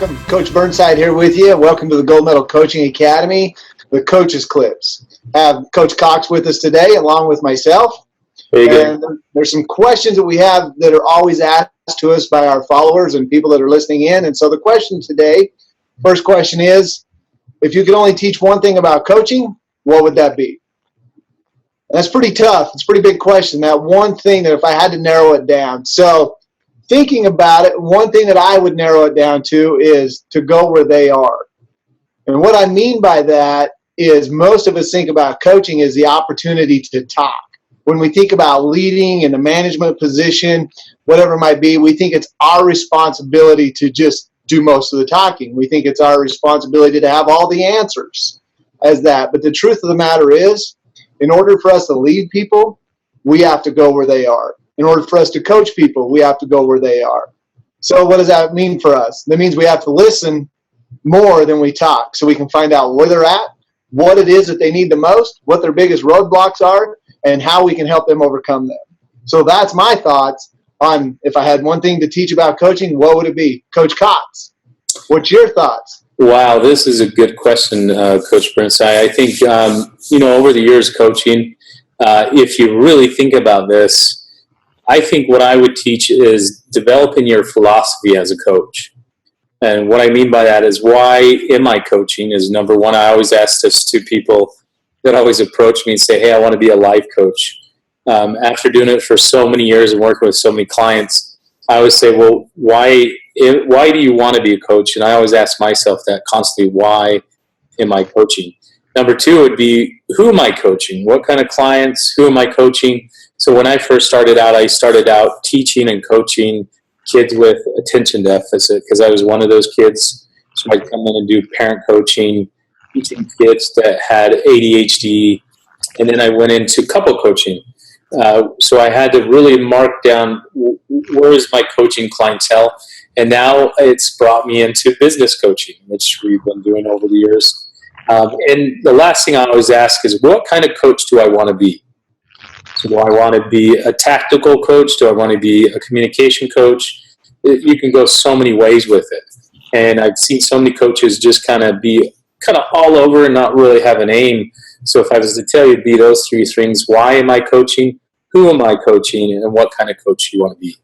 welcome. Coach Burnside here with you. Welcome to the Gold Medal Coaching Academy, the Coaches Clips. I have Coach Cox with us today, along with myself. And there's some questions that we have that are always asked to us by our followers and people that are listening in. And so the question today, first question is, if you could only teach one thing about coaching, what would that be? And that's pretty tough. It's a pretty big question. That one thing that if I had to narrow it down. So thinking about it, one thing that I would narrow it down to is to go where they are. And what I mean by that is most of us think about coaching as the opportunity to talk. When we think about leading in a management position, whatever it might be, we think it's our responsibility to just do most of the talking. We think it's our responsibility to have all the answers as that. But the truth of the matter is, in order for us to lead people, we have to go where they are. In order for us to coach people, we have to go where they are. So what does that mean for us? That means we have to listen more than we talk so we can find out where they're at, what it is that they need the most, what their biggest roadblocks are, and how we can help them overcome them. So that's my thoughts on if I had one thing to teach about coaching, what would it be? Coach Cox, what's your thoughts? Wow, this is a good question, Coach Burnside. I think, over the years coaching, if you really think about this, I think what I would teach is developing your philosophy as a coach. And what I mean by that is, why am I coaching? Is number one, I always ask this to people that always approach me and say, hey, I want to be a life coach. After doing it for so many years and working with so many clients, I always say, well, why do you want to be a coach? And I always ask myself that constantly, why am I coaching? Number two would be, who am I coaching? What kind of clients? Who am I coaching? So when I first started out, I started out teaching and coaching kids with attention deficit because I was one of those kids. So I'd come in and do parent coaching, teaching kids that had ADHD, and then I went into couple coaching. So I had to really mark down where is my coaching clientele, and now it's brought me into business coaching, which we've been doing over the years. And the last thing I always ask is, what kind of coach do I want to be? So do I want to be a tactical coach? Do I want to be a communication coach? You can go so many ways with it. And I've seen so many coaches just kind of be all over and not really have an aim. So if I was to tell you, it'd be those three things: why am I coaching? Who am I coaching? And what kind of coach do you want to be?